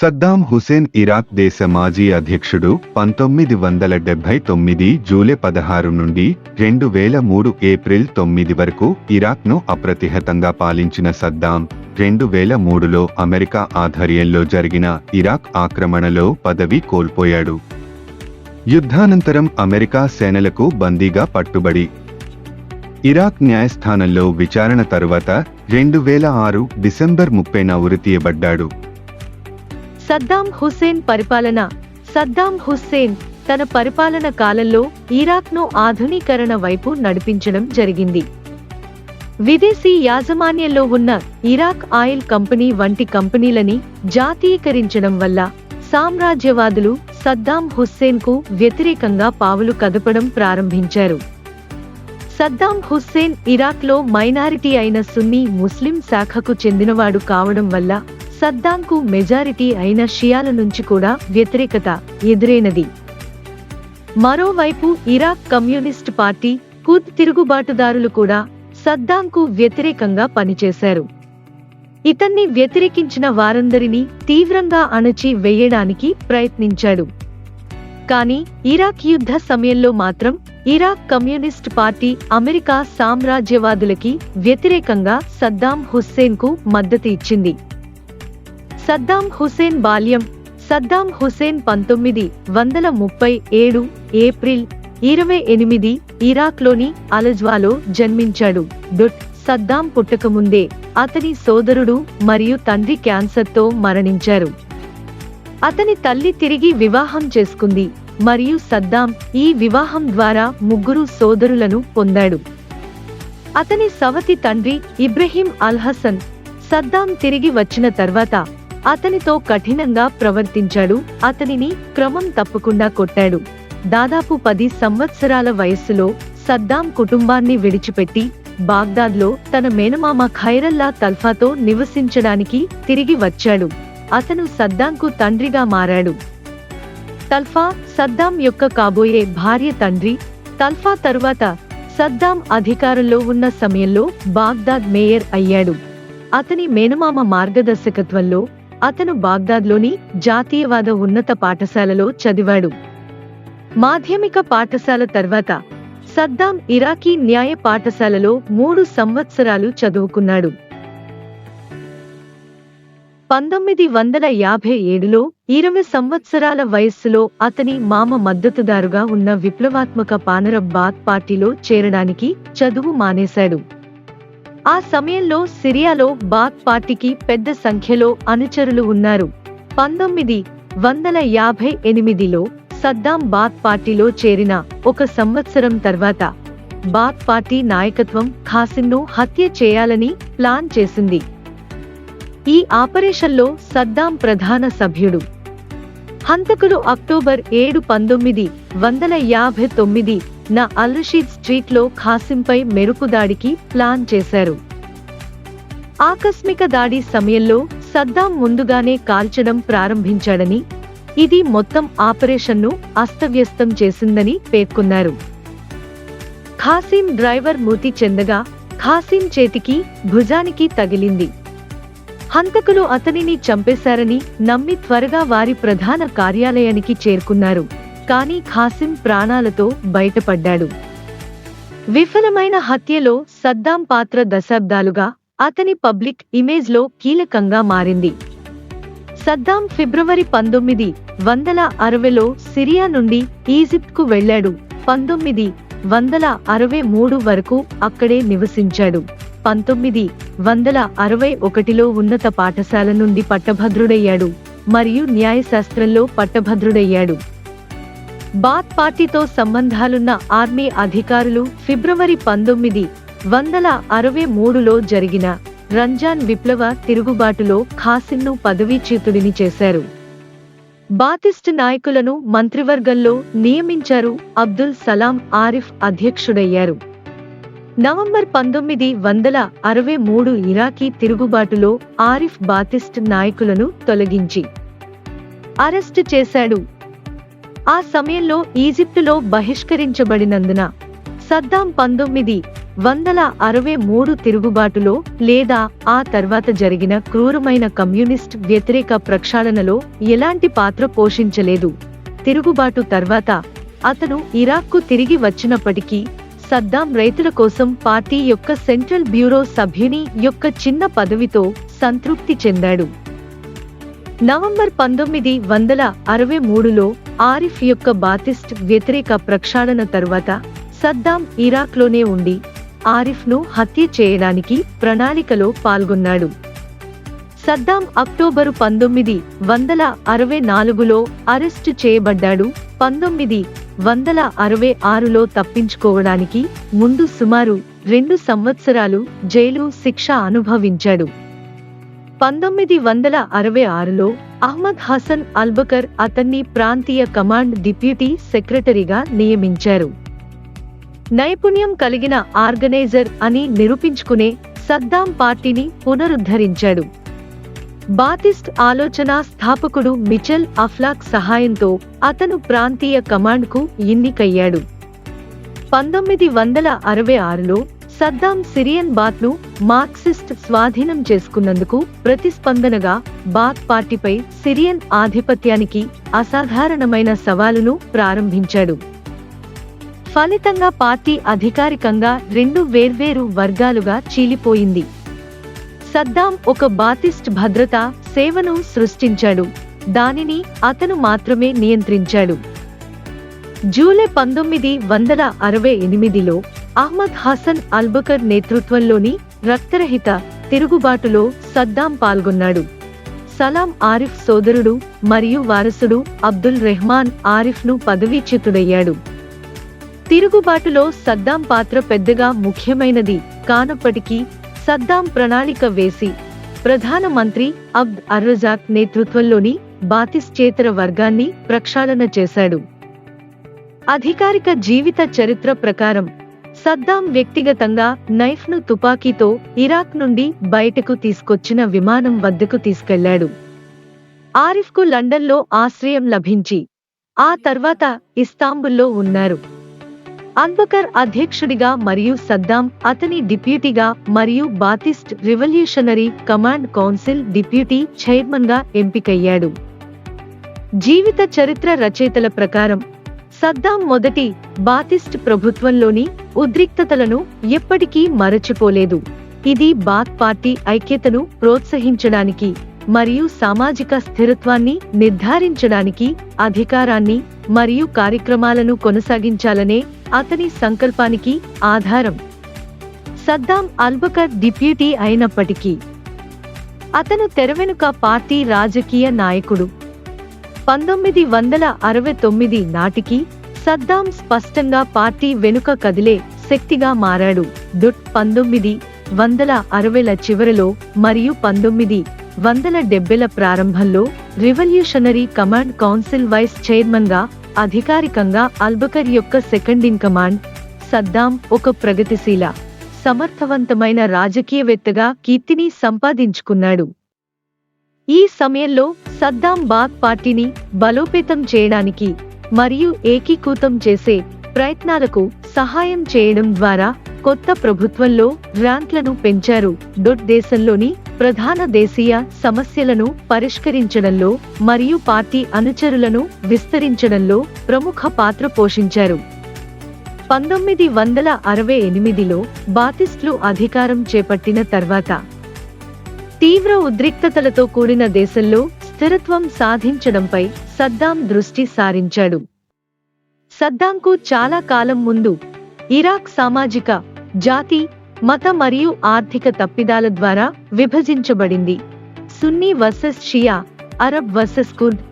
Saddam Hussain Iraq దేశ మాజీ అధ్యక్షుడు. 1979 జూలై 16 నుండి 2003 ఏప్రిల్ 9 వరకు ఇరాక్ను అప్రతిహతంగా పాలించిన సద్దాం 2003లో అమెరికా ఆధ్వర్యంలో జరిగిన ఇరాక్ ఆక్రమణలో పదవి కోల్పోయాడు. యుద్ధానంతరం అమెరికా సేనలకు బందీగా పట్టుబడి ఇరాక్ న్యాయస్థానంలో విచారణ తరువాత 2006 డిసెంబర్ 30న ఉరితీయబడ్డాడు. సద్దాం హుస్సేన్ పరిపాలన. సద్దాం హుస్సేన్ తన పరిపాలన కాలంలో ఇరాక్ను ఆధునీకరణ వైపు నడిపించడం జరిగింది. విదేశీ యాజమాన్యంలో ఉన్న ఇరాక్ ఆయిల్ కంపెనీ వంటి కంపెనీలని జాతీయకరించడం వల్ల సామ్రాజ్యవాదులు సద్దాం హుస్సేన్కు వ్యతిరేకంగా పావులు కదపడం ప్రారంభించారు. సద్దాం హుస్సేన్ ఇరాక్లో మైనారిటీ అయిన సున్నీ ముస్లిం శాఖకు చెందినవాడు కావడం వల్ల సద్దాంకు మెజారిటీ అయిన షియాల నుంచి కూడా వ్యతిరేకత ఎదురైనది. మరోవైపు ఇరాక్ కమ్యూనిస్ట్ పార్టీ ఖుద్ తిరుగుబాటుదారులు కూడా సద్దాంకు వ్యతిరేకంగా పనిచేశారు. ఇతన్ని వ్యతిరేకించిన వారందరినీ తీవ్రంగా అణచి వేయడానికి ప్రయత్నించాడు. కానీ ఇరాక్ యుద్ధ సమయంలో మాత్రం ఇరాక్ కమ్యూనిస్ట్ పార్టీ అమెరికా సామ్రాజ్యవాదులకి వ్యతిరేకంగా సద్దాం హుస్సేన్కు మద్దతు ఇచ్చింది. సద్దాం హుస్సేన్ బాల్యం. సద్దాం హుస్సేన్ 1937 ఏప్రిల్ 28 ఇరాక్లోని అలజ్వాలో జన్మించాడు. సద్దాం పుట్టకముందే అతని సోదరుడు మరియు తండ్రి క్యాన్సర్తో మరణించారు. అతని తల్లి తిరిగి వివాహం చేసుకుంది మరియు సద్దాం ఈ వివాహం ద్వారా 3 సోదరులను పొందాడు. అతని సవతి తండ్రి ఇబ్రహీం అల్-హసన్ సద్దాం తిరిగి వచ్చిన తర్వాత అతనితో కఠినంగా ప్రవర్తించాడు. అతనిని క్రమం తప్పకుండా కొట్టాడు. దాదాపు 10 సంవత్సరాల వయస్సులో సద్దాం కుటుంబాన్ని విడిచిపెట్టి బాగ్దాద్లో తన మేనమామ ఖైరల్లా తల్ఫాతో నివసించడానికి తిరిగి వచ్చాడు. అతను సద్దాంకు తండ్రిగా మారాడు. తల్ఫా సద్దాం యొక్క కాబోయే భార్య తండ్రి. తల్ఫా తరువాత సద్దాం అధికారంలో ఉన్న సమయంలో బాగ్దాద్ మేయర్ అయ్యాడు. అతని మేనమామ మార్గదర్శకత్వంలో అతను బాగ్దాద్లోని జాతీయవాద ఉన్నత పాఠశాలలో చదివాడు. మాధ్యమిక పాఠశాల తర్వాత సద్దాం ఇరాకీ న్యాయ పాఠశాలలో 3 సంవత్సరాలు చదువుకున్నాడు. 1957లో 20 సంవత్సరాల వయస్సులో అతని మామ మద్దతుదారుగా ఉన్న విప్లవాత్మక పానరబ్ బాత్ పార్టీలో చేరడానికి చదువు మానేశాడు. ఆ సమయంలో సిరియాలో బాత్ పార్టీకి పెద్ద సంఖ్యలో అనుచరులు ఉన్నారు. 1958లో సద్దాం బాత్ పార్టీలో చేరిన 1 సంవత్సరం తర్వాత బాత్ పార్టీ నాయకత్వం ఖాసిన్ను హత్య చేయాలని ప్లాన్ చేసింది. ఈ ఆపరేషన్లో సద్దాం ప్రధాన సభ్యుడు. హంతకులు అక్టోబర్ 7, 1959 న అల్-రషీద్ స్ట్రీట్లో ఖాసింపై మెరుపు దాడికి ప్లాన్ చేశారు. ఆకస్మిక దాడి సమయంలో సద్దాం ముందుగానే కాల్చడం ప్రారంభించాడని, ఇది మొత్తం ఆపరేషన్ను అస్తవ్యస్తం చేసిందని పేర్కొన్నారు. ఖాసిం డ్రైవర్ మృతి చెందగా ఖాసిం చేతికి, భుజానికి తగిలింది. హంతకులు అతనిని చంపేశారని నమ్మి త్వరగా వారి ప్రధాన కార్యాలయానికి చేరుకున్నారు. కానీ ఖాసిం ప్రాణాలతో బయటపడ్డాడు. విఫలమైన హత్యలో సద్దాం పాత్ర దశాబ్దాలుగా అతని పబ్లిక్ ఇమేజ్లో కీలకంగా మారింది. సద్దాం ఫిబ్రవరి 1960లో సిరియా నుండి ఈజిప్ట్కు వెళ్లాడు. 1963 వరకు అక్కడే నివసించాడు. 1961లో ఉన్నత పాఠశాల నుండి పట్టభద్రుడయ్యాడు మరియు న్యాయశాస్త్రంలో పట్టభద్రుడయ్యాడు. బాత్ పార్టీతో సంబంధాలున్న ఆర్మీ అధికారులు ఫిబ్రవరి 1963లో జరిగిన రంజాన్ విప్లవ తిరుగుబాటులో ఖాసిన్ను పదవీచ్యుతుడిని చేశారు. బాతిస్ట్ నాయకులను మంత్రివర్గంలో నియమించారు. అబ్దుల్ సలాం ఆరిఫ్ అధ్యక్షుడయ్యారు. నవంబర్ 1963 ఇరాకీ తిరుగుబాటులో ఆరిఫ్ బాతిస్ట్ నాయకులను తొలగించి అరెస్టు చేశాడు. ఆ సమయంలో ఈజిప్టులో బహిష్కరించబడినందున సద్దాం 1963 తిరుగుబాటులో లేదా ఆ తర్వాత జరిగిన క్రూరమైన కమ్యూనిస్ట్ వ్యతిరేక ప్రక్షాళనలో ఎలాంటి పాత్ర పోషించలేదు. తిరుగుబాటు తర్వాత అతను ఇరాక్కు తిరిగి వచ్చినప్పటికీ సద్దాం రైతుల కోసం పార్టీ యొక్క సెంట్రల్ బ్యూరో సభ్యుని యొక్క చిన్న పదవితో సంతృప్తి చెందాడు. నవంబర్ 1963లో ఆరిఫ్ యొక్క బాతిస్ట్ వ్యతిరేక ప్రక్షాళన తరువాత సద్దాం ఇరాక్లోనే ఉండి ఆరిఫ్ను హత్య చేయడానికి ప్రణాళికలో పాల్గొన్నాడు. సద్దాం అక్టోబరు 1964లో అరెస్టు చేయబడ్డాడు. 1966లో తప్పించుకోవడానికి ముందు సుమారు 2 సంవత్సరాలు జైలు శిక్ష అనుభవించాడు. 1966లో అహ్మద్ హసన్ అల్బకర్ అతన్ని ప్రాంతీయ కమాండ్ డిప్యూటీ సెక్రటరీగా నియమించారు. నైపుణ్యం కలిగిన ఆర్గనైజర్ అని నిరూపించుకునే సద్దాం పార్టీని పునరుద్ధరించాడు. బాతిస్ట్ ఆలోచన స్థాపకుడు మిచెల్ అఫ్లాక్ సహాయంతో అతను ప్రాంతీయ కమాండ్కు ఎన్నికయ్యాడు. 1966లో సద్దాం సిరియన్ బాత్ను మార్క్సిస్ట్ స్వాధీనం చేసుకున్నందుకు ప్రతిస్పందనగా బాత్ పార్టీపై సిరియన్ ఆధిపత్యానికి అసాధారణమైన సవాలును ప్రారంభించాడు. ఫలితంగా పార్టీ అధికారికంగా 2 వేర్వేరు వర్గాలుగా చీలిపోయింది. సద్దాం ఒక బాతిస్ట్ భద్రతా సేవను సృష్టించాడు, దానిని అతను మాత్రమే నియంత్రించాడు. జూలై 1968లో అహ్మద్ హసన్ అల్బకర్ నేతృత్వంలోని రక్తరహిత తిరుగుబాటులో సద్దాం పాల్గొన్నాడు. సలాం ఆరిఫ్ సోదరుడు మరియు వారసుడు అబ్దుల్ రెహ్మాన్ ఆరిఫ్ను పదవీచ్యుతుడయ్యాడు. తిరుగుబాటులో సద్దాం పాత్ర పెద్దగా ముఖ్యమైనది కానప్పటికీ సద్దాం ప్రణాళిక వేసి ప్రధానమంత్రి అబ్ద్ అర్రజాక్ నేతృత్వంలోని బాతిస్టేతర వర్గాన్ని ప్రక్షాళన చేశాడు. అధికారిక జీవిత చరిత్ర ప్రకారం సద్దాం వ్యక్తిగతంగా నైఫ్ను తుపాకీతో ఇరాక్ నుండి బయటకు తీసుకొచ్చిన విమానం వద్దకు తీసుకెళ్లాడు. ఆరిఫ్కు లండన్లో ఆశ్రయం లభించి ఆ తర్వాత ఇస్తాంబుల్లో ఉన్నారు. అల్బకర్ అధ్యక్షుడిగా మరియు సద్దాం అతని డిప్యూటీగా మరియు బాతిస్ట్ రివల్యూషనరీ కమాండ్ కౌన్సిల్ డిప్యూటీ చైర్మన్గా ఎంపికయ్యాడు. జీవిత చరిత్ర రచయితల ప్రకారం సద్దాం మొదటి బాతిస్ట్ ప్రభుత్వంలోని ఉద్రిక్తతలను ఎప్పటికీ మరచిపోలేదు. ఇది బాత్ పార్టీ ఐక్యతను ప్రోత్సహించడానికి మరియు సామాజిక స్థిరత్వాన్ని నిర్ధారించడానికి అధికారాన్ని మరియు కార్యక్రమాలను కొనసాగించాలనే అతని సంకల్పానికి ఆధారం. సద్దాం అల్బకర్ డిప్యూటీ అయినప్పటికీ అతను తెరవెనుక పార్టీ రాజకీయ నాయకుడు. 1969 నాటికి సద్దాం స్పష్టంగా పార్టీ వెనుక కదిలే శక్తిగా మారాడు. 1960ల చివరలో మరియు 1970ల ప్రారంభంలో రివల్యూషనరీ కమాండ్ కౌన్సిల్ వైస్ చైర్మన్గా అధికారికంగా అల్బకర్ యొక్క సెకండ్ ఇన్ కమాండ్. సద్దాం ఒక ప్రగతిశీల, సమర్థవంతమైన రాజకీయవేత్తగా కీర్తిని సంపాదించుకున్నాడు. ఈ సమయంలో సద్దాం బాత్ పార్టీని బలోపేతం చేయడానికి మరియు ఏకీకృతం చేసే ప్రయత్నాలకు సహాయం చేయడం ద్వారా కొత్త ప్రభుత్వంలో ర్యాంక్లను పెంచారు. దేశంలోని ప్రధాన దేశీయ సమస్యలను పరిష్కరించడంలో మరియు పార్టీ అనుచరులను విస్తరించడంలో ప్రముఖ పాత్ర పోషించారు. 1968లో బాతిస్టులు అధికారం చేపట్టిన తర్వాత తీవ్ర ఉద్రిక్తతలతో కూడిన దేశంలో స్థిరత్వం సాధించడంపై సద్దాం దృష్టి సారించాడు. సద్దాంకు చాలా కాలం ముందు ఇరాక్ సామాజిక, జాతి, మత మరియు ఆర్థిక తప్పిదాల ద్వారా విభజించబడింది. Sunni versus Shia, Arab versus Kurd,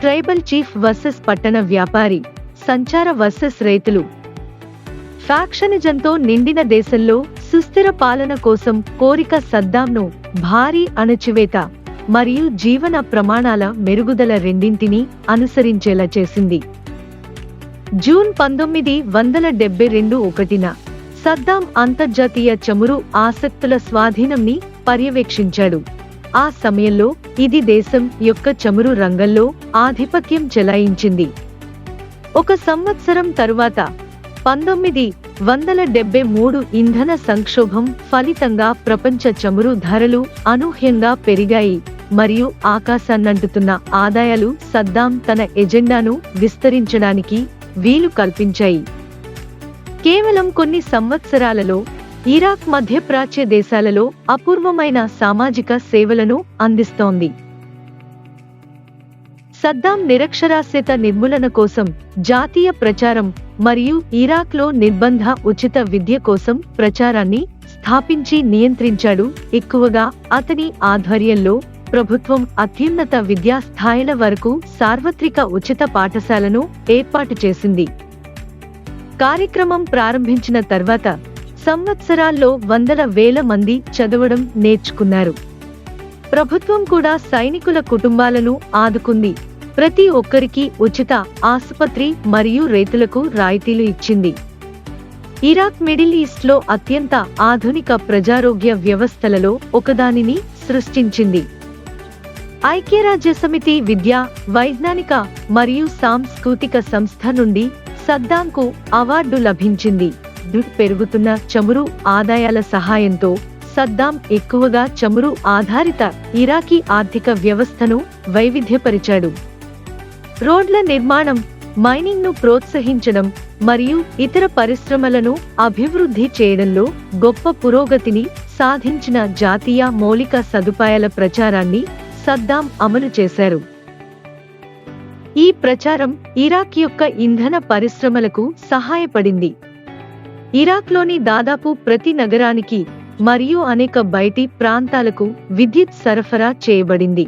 tribal chief versus పట్టణ వ్యాపారి, సంచార వర్సెస్ రైతులు. ఫ్యాక్షనిజంతో నిండిన దేశంలో సుస్థిర పాలన కోసం కోరిక సద్దాంను భారీ అణచివేత మరియు జీవన ప్రమాణాల మెరుగుదల రెండింటినీ అనుసరించేలా చేసింది. జూన్ 1972 సద్దాం అంతర్జాతీయ చమురు ఆసక్తుల స్వాధీనంని పర్యవేక్షించాడు. ఆ సమయంలో ఇది దేశం యొక్క చమురు రంగంలో ఆధిపత్యం చెలాయించింది. ఒక సంవత్సరం తరువాత 1973 ఇంధన సంక్షోభం ఫలితంగా ప్రపంచ చమురు ధరలు అనూహ్యంగా పెరిగాయి మరియు ఆకాశాన్నంటుతున్న ఆదాయాలు సద్దాం తన ఎజెండాను విస్తరించడానికి వీలు కల్పించాయి. కేవలం కొన్ని సంవత్సరాలలో ఇరాక్ మధ్యప్రాచ్య దేశాలలో అపూర్వమైన సామాజిక సేవలను అందిస్తోంది. సద్దాం నిరక్షరాస్యత నిర్మూలన కోసం జాతీయ ప్రచారం మరియు ఇరాక్లో నిర్బంధ ఉచిత విద్య కోసం ప్రచారాన్ని స్థాపించి నియంత్రించాడు. ఎక్కువగా అతని ఆధ్వర్యంలో ప్రభుత్వం అత్యున్నత విద్యా స్థాయిల వరకు సార్వత్రిక ఉచిత పాఠశాలను ఏర్పాటు చేసింది. కార్యక్రమం ప్రారంభించిన తర్వాత సంవత్సరాల్లో వందల వేల మంది చదవడం నేర్చుకున్నారు. ప్రభుత్వం కూడా సైనికుల కుటుంబాలను ఆదుకుంది. ప్రతి ఒక్కరికి ఉచిత ఆసుపత్రి మరియు రైతులకు రాయితీలు ఇచ్చింది. ఇరాక్ మిడిల్ ఈస్ట్లో అత్యంత ఆధునిక ప్రజారోగ్య వ్యవస్థలలో ఒకదానిని సృష్టించింది. ఐక్యరాజ్యసమితి విద్యా, వైజ్ఞానిక మరియు సాంస్కృతిక సంస్థ నుండి సద్దాంకు అవార్డు లభించింది. పెరుగుతున్న చమురు ఆదాయాల సహాయంతో సద్దాం ఎక్కువగా చమురు ఆధారిత ఇరాకీ ఆర్థిక వ్యవస్థను వైవిధ్యపరిచాడు. రోడ్ల నిర్మాణం, మైనింగ్ను ప్రోత్సహించడం మరియు ఇతర పరిశ్రమలను అభివృద్ధి చేయడంలో గొప్ప పురోగతిని సాధించిన జాతీయ మౌలిక సదుపాయాల ప్రచారాన్ని సద్దాం అమలు చేశారు. ఈ ప్రచారం ఇరాక్ యొక్క ఇంధన పరిశ్రమలకు సహాయపడింది. ఇరాక్లోని దాదాపు ప్రతి నగరానికి మరియు అనేక బయటి ప్రాంతాలకు విద్యుత్ సరఫరా చేయబడింది.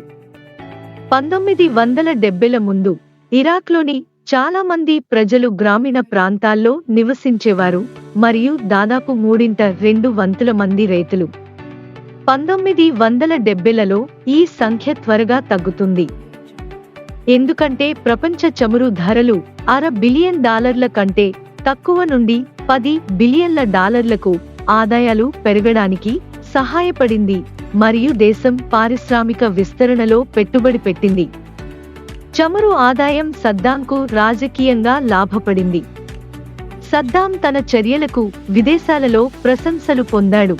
1970ల ముందు ఇరాక్లోని చాలా మంది ప్రజలు గ్రామీణ ప్రాంతాల్లో నివసించేవారు మరియు దాదాపు 3/2 మంది రైతులు. 1970లలో ఈ సంఖ్య త్వరగా తగ్గుతుంది, ఎందుకంటే ప్రపంచ చమురు ధరలు $6 బిలియన్ కంటే తక్కువ నుండి $10 బిలియన్ల ఆదాయాలు పెరగడానికి సహాయపడింది మరియు దేశం పారిశ్రామిక విస్తరణలో పెట్టుబడి పెట్టింది. చమురు ఆదాయం సద్దాంకు రాజకీయంగా లాభపడింది. సద్దాం తన చర్యలకు విదేశాలలో ప్రశంసలు పొందాడు.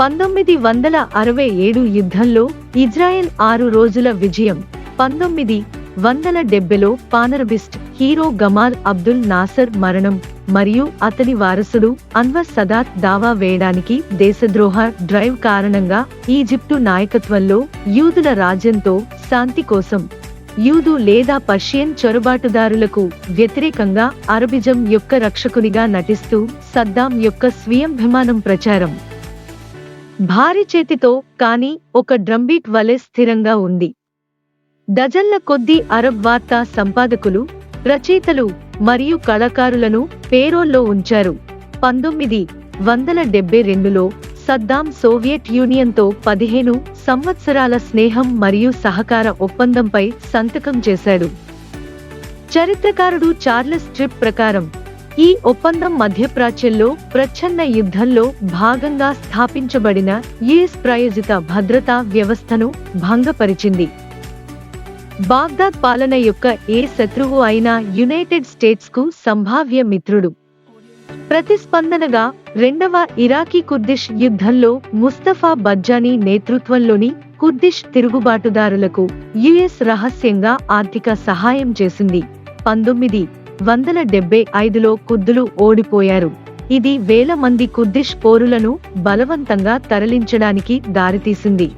1967 యుద్ధంలో ఇజ్రాయెల్ 6 రోజుల విజయం, 1970లో పానరబిస్ట్ హీరో గమాల్ అబ్దుల్ నాసర్ మరణం మరియు అతని వారసుడు అన్వర్ సదాత్ దావా వేయడానికి దేశద్రోహ డ్రైవ్ కారణంగా ఈజిప్టు నాయకత్వంలో యూదుల రాజ్యంతో శాంతి కోసం యూదు లేదా పర్షియన్ చొరబాటుదారులకు వ్యతిరేకంగా అరబిజం యొక్క రక్షకునిగా నటిస్తూ సద్దాం యొక్క స్వీయంభిమానం ప్రచారం భారీ చేతితో కానీ ఒక డ్రమ్బీట్ వలె స్థిరంగా ఉంది. డజన్ల కొద్దీ అరబ్ వార్తా సంపాదకులు, రచయితలు మరియు కళాకారులను పేరోల్లో ఉంచారు. 1972లో సద్దాం సోవియట్ యూనియన్తో 15 సంవత్సరాల స్నేహం మరియు సహకార ఒప్పందంపై సంతకం చేశాడు. చరిత్రకారుడు చార్లెస్ ట్రిప్ ప్రకారం ఈ ఒప్పందం మధ్యప్రాచ్యంలో ప్రచ్ఛన్న యుద్ధంలో భాగంగా స్థాపించబడిన యుఎస్ ప్రాయోజిత భద్రతా వ్యవస్థను భంగపరిచింది. బాగ్దాద్ పాలన యొక్క ఏ శత్రువు అయినా యునైటెడ్ స్టేట్స్కు సంభావ్య మిత్రుడు. ప్రతిస్పందనగా రెండవ ఇరాకీ కుర్దిష్ యుద్ధంలో ముస్తఫా బర్జానీ నేతృత్వంలోని కుర్దిష్ తిరుగుబాటుదారులకు యుఎస్ రహస్యంగా ఆర్థిక సహాయం చేసింది. 1975లో కుర్దులు ఓడిపోయారు. ఇది వేల మంది కుర్దిష్ పౌరులను బలవంతంగా తరలించడానికి దారితీసింది.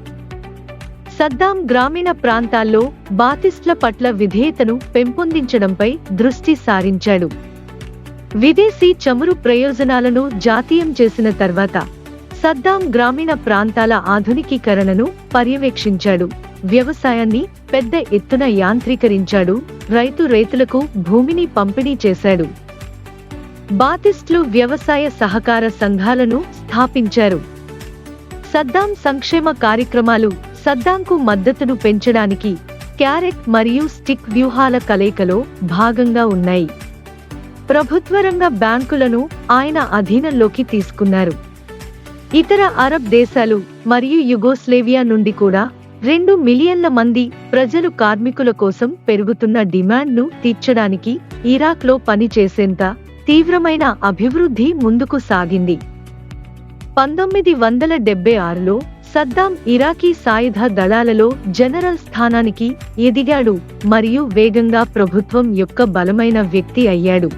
సద్దాం గ్రామీణ ప్రాంతాల్లో బాతిస్ట్ల పట్ల విధేయతను పెంపొందించడంపై దృష్టి సారించాడు. విదేశీ చమురు ప్రయోజనాలను జాతీయం చేసిన తర్వాత సద్దాం గ్రామీణ ప్రాంతాల ఆధునికీకరణను పర్యవేక్షించాడు. వ్యవసాయాన్ని పెద్ద ఎత్తున యాంత్రీకరించాడు. రైతులకు భూమిని పంపిణీ చేశాడు. బాతిస్ట్లు వ్యవసాయ సహకార సంఘాలను స్థాపించారు. సద్దాం సంక్షేమ కార్యక్రమాలు సద్దాంకు మద్దతును పెంచడానికి క్యారెట్ మరియు స్టిక్ వ్యూహాల కలయికలో భాగంగా ఉన్నాయి. ప్రభుత్వ రంగ బ్యాంకులను ఆయన అధీనంలోకి తీసుకున్నారు. ఇతర అరబ్ దేశాలు మరియు యుగోస్లేవియా నుండి కూడా 2 మిలియన్ల మంది ప్రజలు కార్మికుల కోసం పెరుగుతున్న డిమాండ్ను తీర్చడానికి ఇరాక్లో పనిచేసేంత తీవ్రమైన అభివృద్ధి ముందుకు సాగింది. 1976లో సద్దాం ఇరాకీ సాయుధ దళాలలో జనరల్ స్థానానికి ఎదిగాడు మరియు వేగంగా ప్రభుత్వం యొక్క బలమైన వ్యక్తి అయ్యాడు.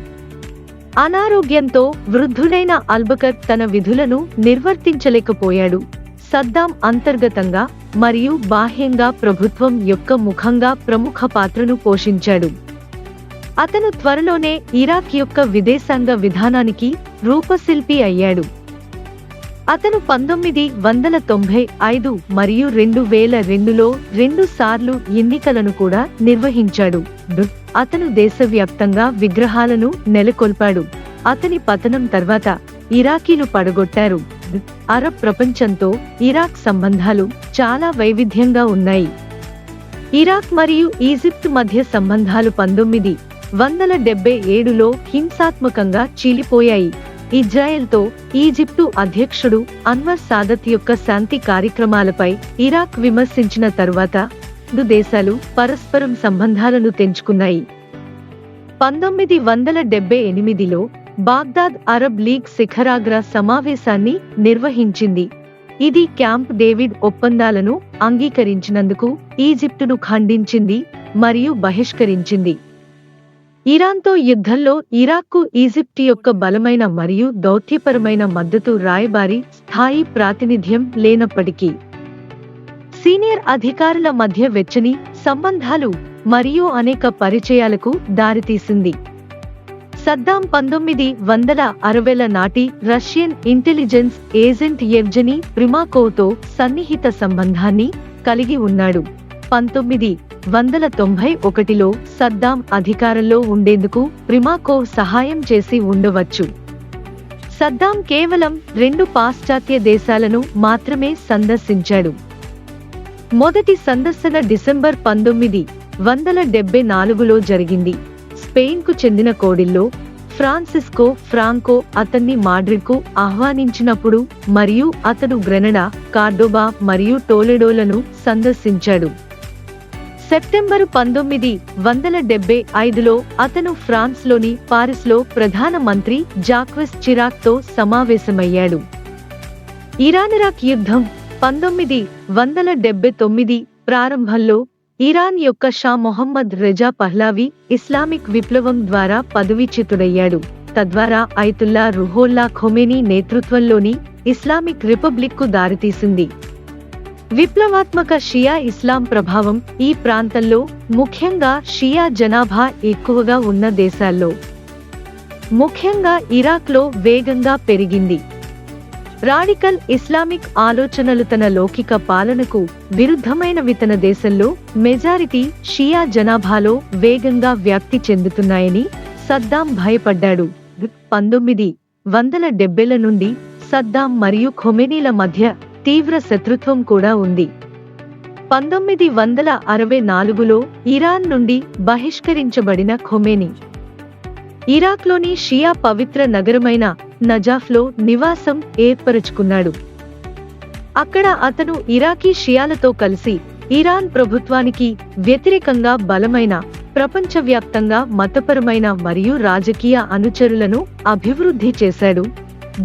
అనారోగ్యంతో వృద్ధుడైన అల్బకర్ తన విధులను నిర్వర్తించలేకపోయాడు. సద్దాం అంతర్గతంగా మరియు బాహ్యంగా ప్రభుత్వం యొక్క ముఖంగా ప్రముఖ పాత్రను పోషించాడు. అతను త్వరలోనే ఇరాక్ యొక్క విదేశాంగ విధానానికి రూపశిల్పి అయ్యాడు. అతను 1995 మరియు 2002లో 2 సార్లు ఎన్నికలను కూడా నిర్వహించాడు. అతను దేశవ్యాప్తంగా విగ్రహాలను నెలకొల్పాడు. అతని పతనం తర్వాత ఇరాకీలు పడగొట్టారు. అరబ్ ప్రపంచంతో ఇరాక్ సంబంధాలు చాలా వైవిధ్యంగా ఉన్నాయి. ఇరాక్ మరియు ఈజిప్ట్ మధ్య సంబంధాలు 1977లో హింసాత్మకంగా చీలిపోయాయి. ఇజ్రాయెల్తో ఈజిప్టు అధ్యక్షుడు అన్వర్ సాదత్ యొక్క శాంతి కార్యక్రమాలపై ఇరాక్ విమర్శించిన తరువాత దేశాలు పరస్పరం సంబంధాలను తెంచుకున్నాయి. 1978లో బాగ్దాద్ అరబ్ లీగ్ శిఖరాగ్ర సమావేశాన్ని నిర్వహించింది. ఇది క్యాంప్ డేవిడ్ ఒప్పందాలను అంగీకరించినందుకు ఈజిప్టును ఖండించింది మరియు బహిష్కరించింది. ఇరాన్తో యుద్ధంలో ఇరాక్కు ఈజిప్ట్ యొక్క బలమైన మరియు దౌత్యపరమైన మద్దతు రాయబారి స్థాయి ప్రాతినిధ్యం లేనప్పటికీ సీనియర్ అధికారుల మధ్య వెచ్చని సంబంధాలు మరియు అనేక పరిచయాలకు దారితీసింది. సద్దాం 1960ల నాటి రష్యన్ ఇంటెలిజెన్స్ ఏజెంట్ యెవ్జెనీ ప్రిమాకోవ్తో సన్నిహిత సంబంధాన్ని కలిగి ఉన్నాడు. 1991లో సద్దాం అధికారంలో ఉండేందుకు ప్రిమాకోవ్ సహాయం చేసి ఉండవచ్చు. సద్దాం కేవలం 2 పాశ్చాత్య దేశాలను మాత్రమే సందర్శించాడు. మొదటి సందర్శన డిసెంబర్ 1974లో జరిగింది. స్పెయిన్కు చెందిన కోడిల్లో ఫ్రాన్సిస్కో ఫ్రాంకో అతన్ని మాడ్రిడ్కు ఆహ్వానించినప్పుడు మరియు అతను గ్రెనడా, కార్డోబా మరియు టోలెడోలను సందర్శించాడు. సెప్టెంబరు 1975లో అతను ఫ్రాన్స్లోని పారిస్లో ప్రధాన మంత్రి జాక్వెస్ చిరాక్తో సమావేశమయ్యాడు. ఇరాన్-ఇరాక్ యుద్ధం 1979 ప్రారంభంలో ఇరాన్ యొక్క Shah Mohammad Reza Pahlavi Islamic విప్లవం ద్వారా పదవీచ్యుతుడయ్యాడు. తద్వారా అయతుల్లా రుహోల్లా ఖొమేనీ నేతృత్వంలోని ఇస్లామిక్ రిపబ్లిక్కు దారితీసింది. విప్లవాత్మక షియా ఇస్లాం ప్రభావం ఈ ప్రాంతంలో ముఖ్యంగా షియా జనాభా ఎక్కువగా ఉన్న దేశాల్లో, ముఖ్యంగా ఇరాక్లో వేగంగా పెరిగింది. రాడికల్ ఇస్లామిక్ ఆలోచనలు తన లౌకిక పాలనకు విరుద్ధమైనవి తన దేశంలో మెజారిటీ షియా జనాభాలో వేగంగా వ్యాప్తి చెందుతున్నాయని సద్దాం భయపడ్డాడు. 1970ల నుండి సద్దాం మరియు ఖొమేనీల మధ్య తీవ్ర శత్రుత్వం కూడా ఉంది. 1964లో ఇరాన్ నుండి బహిష్కరించబడిన ఖొమేనీ ఇరాక్లోని షియా పవిత్ర నగరమైన నజాఫ్లో నివాసం ఏర్పరచుకున్నాడు. అక్కడ అతను ఇరాకీ షియాలతో కలిసి ఇరాన్ ప్రభుత్వానికి వ్యతిరేకంగా బలమైన, ప్రపంచవ్యాప్తంగా మతపరమైన మరియు రాజకీయ అనుచరులను అభివృద్ధి చేశాడు.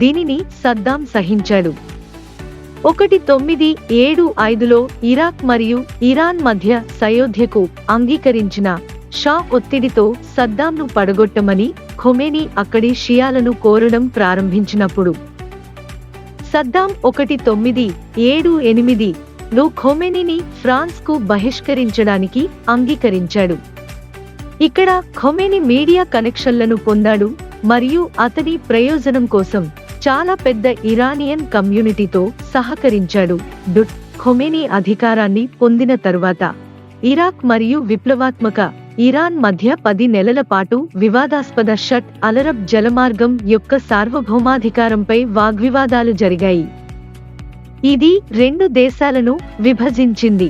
దీనిని సద్దాం సహించాడు. 1975లో ఇరాక్ మరియు ఇరాన్ మధ్య సయోధ్యకు అంగీకరించిన షా ఒత్తిడితో సద్దాంను పడగొట్టమని ఖొమేనీ అక్కడి షియాలను కోరడం ప్రారంభించినప్పుడు సద్దాం 1978లో ఖొమేనీని ఫ్రాన్స్కు బహిష్కరించడానికి అంగీకరించాడు. ఇక్కడ ఖొమేనీ మీడియా కనెక్షన్లను పొందాడు మరియు అతని ప్రయోజనం కోసం చాలా పెద్ద ఇరానియన్ కమ్యూనిటీతో సహకరించాడు. ఖొమేనీ అధికారాన్ని పొందిన తరువాత ఇరాక్ మరియు విప్లవాత్మక ఇరాన్ మధ్య 10 నెలల పాటు వివాదాస్పద షట్ అలరబ్ జలమార్గం యొక్క సార్వభౌమాధికారంపై వాగ్వివాదాలు జరిగాయి. ఇది 2 దేశాలను విభజించింది.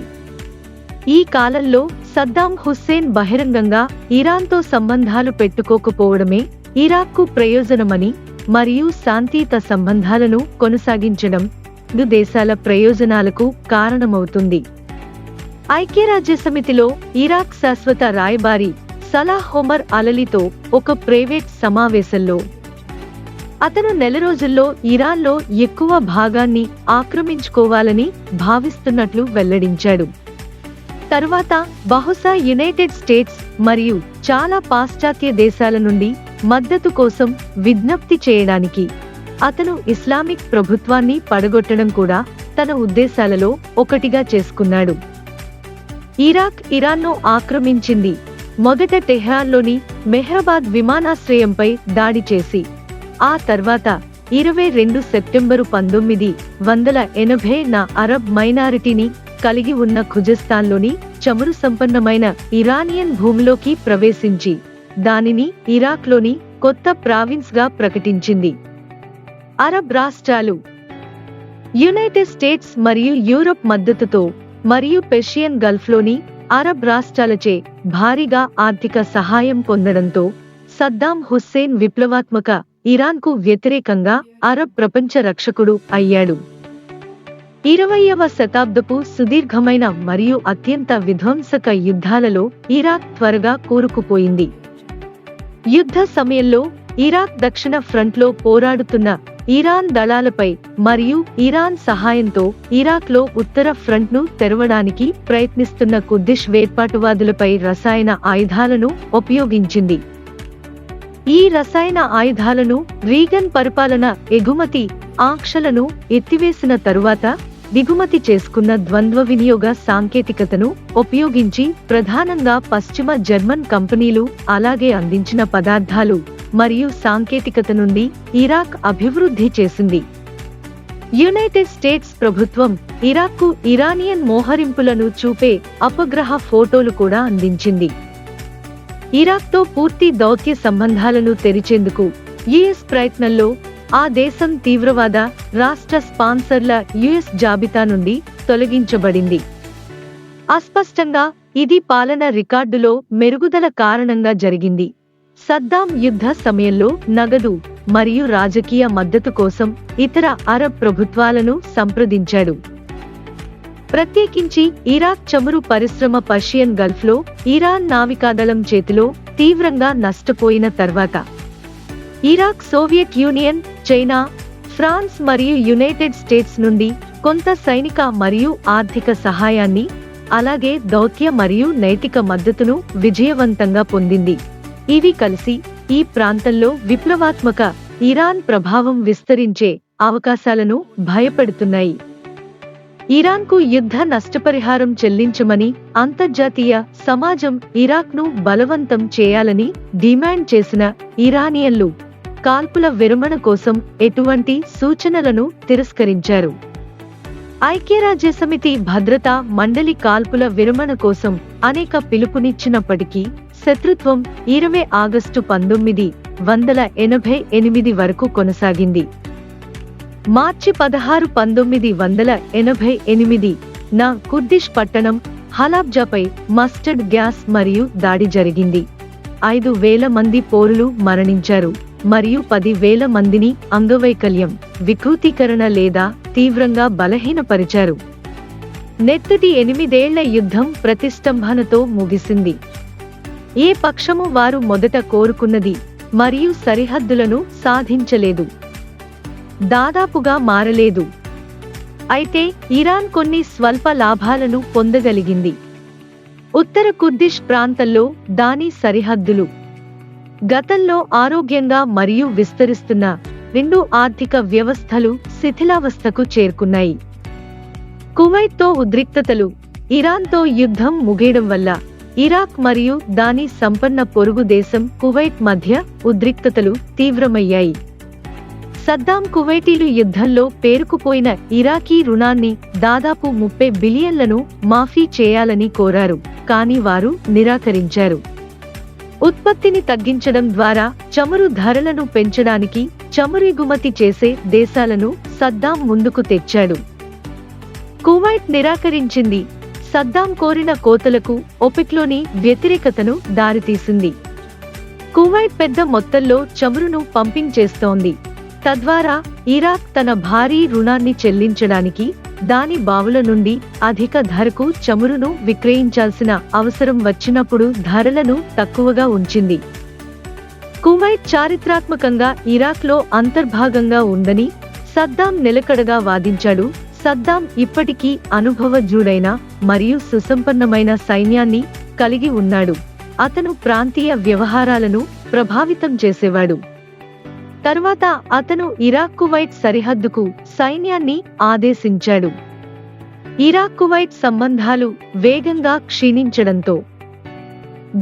ఈ కాలంలో సద్దాం హుస్సేన్ బహిరంగంగా ఇరాన్తో సంబంధాలు పెట్టుకోకపోవడమే ఇరాక్కు ప్రయోజనమని మరియు శాంతియుత సంబంధాలను కొనసాగించడం దేశాల ప్రయోజనాలకు కారణమవుతుంది. ఐక్యరాజ్యసమితిలో ఇరాక్ శాశ్వత రాయబారి సలాహ్ ఒమర్ అలలీతో ఒక ప్రైవేట్ సమావేశంలో అతను నెల రోజుల్లో ఇరాన్లో ఎక్కువ భాగాన్ని ఆక్రమించుకోవాలని భావిస్తున్నట్లు వెల్లడించాడు. తరువాత బహుశా యునైటెడ్ స్టేట్స్ మరియు చాలా పాశ్చాత్య దేశాల నుండి మద్దతు కోసం విజ్ఞప్తి చేయడానికి అతను ఇస్లామిక్ ప్రభుత్వాన్ని పడగొట్టడం కూడా తన ఉద్దేశాలలో ఒకటిగా చేసుకున్నాడు. ఇరాక్ ఇరాన్ను ఆక్రమించింది. మొదట టెహ్రాన్లోని మెహ్రబాద్ విమానాశ్రయంపై దాడి చేసి ఆ తర్వాత 22 సెప్టెంబరు 1980న అరబ్ మైనారిటీని కలిగి ఉన్న ఖుజస్థాన్లోని చమురు సంపన్నమైన ఇరానియన్ భూమిలోకి ప్రవేశించి దానిని ఇరాక్లోని కొత్త ప్రావిన్స్గా ప్రకటించింది. అరబ్ రాష్ట్రాలు యునైటెడ్ స్టేట్స్ మరియు యూరప్ మద్దతుతో మరియు పెర్షియన్ గల్ఫ్లోని అరబ్ రాష్ట్రాలచే భారీగా ఆర్థిక సహాయం పొందడంతో సద్దాం హుస్సేన్ విప్లవాత్మక ఇరాన్కు వ్యతిరేకంగా అరబ్ ప్రపంచ రక్షకుడు అయ్యాడు. 20వ శతాబ్దపు సుదీర్ఘమైన మరియు అత్యంత విధ్వంసక యుద్ధాలలో ఇరాక్ త్వరగా కూరుకుపోయింది. యుద్ధ సమయంలో ఇరాక్ దక్షిణ ఫ్రంట్లో పోరాడుతున్న ఇరాన్ దళాలపై మరియు ఇరాన్ సహాయంతో ఇరాక్లో ఉత్తర ఫ్రంట్ను తెరవడానికి ప్రయత్నిస్తున్న కుర్దిష్ వేర్పాటువాదులపై రసాయన ఆయుధాలను ఉపయోగించింది. ఈ రసాయన ఆయుధాలను రీగన్ పరిపాలన ఎగుమతి ఆంక్షలను ఎత్తివేసిన తరువాత దిగుమతి చేసుకున్న ద్వంద్వ వినియోగ సాంకేతికతను ఉపయోగించి ప్రధానంగా పశ్చిమ జర్మన్ కంపెనీలు అలాగే అందించిన పదార్థాలు మరియు సాంకేతికత నుండి ఇరాక్ అభివృద్ధి చేసింది. యునైటెడ్ స్టేట్స్ ప్రభుత్వం ఇరాక్కు ఇరానియన్ మోహరింపులను చూపే అపగ్రహ ఫోటోలు కూడా అందించింది. ఇరాక్తో పూర్తి దౌత్య సంబంధాలను తెరిచేందుకు యుఎస్ ప్రయత్నంలో ఆ దేశం తీవ్రవాద రాష్ట్ర స్పాన్సర్ల యుఎస్ జాబితా నుండి తొలగించబడింది. అస్పష్టంగా ఇది పాలన రికార్డులో మెరుగుదల కారణంగా జరిగింది. సద్దాం యుద్ధ సమయంలో నగదు మరియు రాజకీయ మద్దతు కోసం ఇతర అరబ్ ప్రభుత్వాలను సంప్రదించాడు. ప్రత్యేకించి ఇరాక్ చమురు పరిశ్రమ పర్షియన్ గల్ఫ్లో ఇరాన్ నావికాదళం చేతిలో తీవ్రంగా నష్టపోయిన తర్వాత Iraq Soviet Union, China, France మరియు యునైటెడ్ స్టేట్స్ నుండి కొంత సైనిక మరియు ఆర్థిక సహాయాన్ని అలాగే దౌత్య మరియు నైతిక మద్దతును విజయవంతంగా పొందింది. ఇవి కలిసి ఈ ప్రాంతంలో విప్లవాత్మక ఇరాన్ ప్రభావం విస్తరించే అవకాశాలను భయపెడుతున్నాయి. ఇరాన్కు యుద్ధ నష్టపరిహారం చెల్లించమని అంతర్జాతీయ సమాజం ఇరాక్ను బలవంతం చేయాలని డిమాండ్ చేసిన ఇరానియన్లు కాల్పుల విరమణ కోసం ఎటువంటి సూచనలను తిరస్కరించారు. ఐక్యరాజ్యసమితి భద్రతా మండలి కాల్పుల విరమణ కోసం అనేక పిలుపునిచ్చినప్పటికీ శత్రుత్వం 20 ఆగస్టు 1988 వరకు కొనసాగింది. మార్చి 16, 1988 న కుర్దిష్ పట్టణం హలాబ్జాపై మస్టర్డ్ గ్యాస్ మరియు దాడి జరిగింది. 5,000 మంది పౌరులు మరణించారు మరియు 10,000 మందిని అంగవైకల్యం, వికృతీకరణ లేదా తీవ్రంగా బలహీనపరిచారు. నెత్తటి 8 ఏళ్ల యుద్ధం ప్రతిష్టంభనతో ముగిసింది. ఏ పక్షము వారు మొదట కోరుకున్నది మరియు సరిహద్దులను సాధించలేదు, దాదాపుగా మారలేదు. అయితే ఇరాన్ కొన్ని స్వల్ప లాభాలను పొందగలిగింది. ఉత్తర కుర్దిష్ ప్రాంతంలో దాని సరిహద్దులు గతంలో ఆరోగ్యంగా మరియు విస్తరిస్తున్న 2 ఆర్థిక వ్యవస్థలు శిథిలావస్థకు చేరుకున్నాయి. కువైట్తో ఉద్రిక్తతలు ఇరాన్తో యుద్ధం ముగియడం వల్ల ఇరాక్ మరియు దాని సంపన్న పొరుగు దేశం కువైట్ మధ్య ఉద్రిక్తతలు తీవ్రమయ్యాయి. సద్దాం కువైటీలు యుద్ధంలో పేరుకుపోయిన ఇరాకీ రుణాన్ని దాదాపు 30 బిలియన్లను మాఫీ చేయాలని కోరారు, కానీ వారు నిరాకరించారు. ఉత్పత్తిని తగ్గించడం ద్వారా చమురు ధరలను పెంచడానికి చమురు ఎగుమతి చేసే దేశాలను సద్దాం ముందుకు తెచ్చాడు. కువైట్ నిరాకరించింది. సద్దాం కోరిన కోతలకు ఒపెక్లోని వ్యతిరేకతను దారితీసింది. కువైట్ పెద్ద మొత్తంలో చమురును పంపింగ్ చేస్తోంది, తద్వారా ఇరాక్ తన భారీ రుణాన్ని చెల్లించడానికి దాని బావుల నుండి అధిక ధరకు చమురును విక్రయించాల్సిన అవసరం వచ్చినప్పుడు ధరలను తక్కువగా ఉంచింది. కువైట్ చారిత్రాత్మకంగా ఇరాక్లో అంతర్భాగంగా ఉందని సద్దాం నిలకడగా వాదించాడు. సద్దాం ఇప్పటికీ అనుభవజ్ఞుడైన మరియు సుసంపన్నమైన సైన్యాన్ని కలిగి ఉన్నాడు. అతను ప్రాంతీయ వ్యవహారాలను ప్రభావితం చేసేవాడు. తర్వాత అతను ఇరాక్ కువైట్ సరిహద్దుకు సైన్యాన్ని ఆదేశించాడు. ఇరాక్ కువైట్ సంబంధాలు వేగంగా క్షీణించడంతో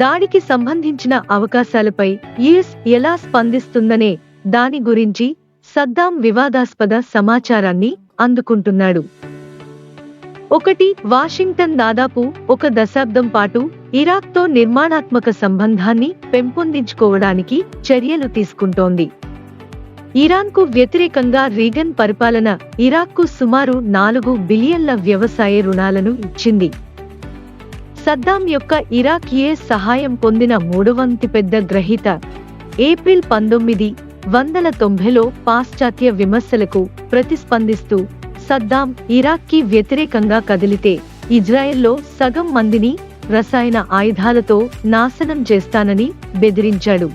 దాడికి సంబంధించిన అవకాశాలపై యుఎస్ ఎలా స్పందిస్తుందనే దాని గురించి సద్దాం వివాదాస్పద సమాచారాన్ని అందుకుంటున్నాడు. 1. వాషింగ్టన్ దాదాపు ఒక దశాబ్దం పాటు ఇరాక్తో నిర్మాణాత్మక సంబంధాన్ని పెంపొందించుకోవడానికి చర్యలు తీసుకుంటోంది. ఇరాన్కు వ్యతిరేకంగా రీగన్ పరిపాలన ఇరాక్కు సుమారు 4 బిలియన్ల వ్యవసాయ రుణాలను ఇచ్చింది. సద్దాం యొక్క ఇరాక్ యుఎస్ సహాయం పొందిన 3వ అతిపెద్ద గ్రహీత. ఏప్రిల్ 1990లో పాశ్చాత్య విమర్శలకు ప్రతిస్పందిస్తూ సద్దాం ఇరాక్కి వ్యతిరేకంగా కదిలితే ఇజ్రాయెల్లో సగం మందిని రసాయన ఆయుధాలతో నాశనం చేస్తానని బెదిరించాడు.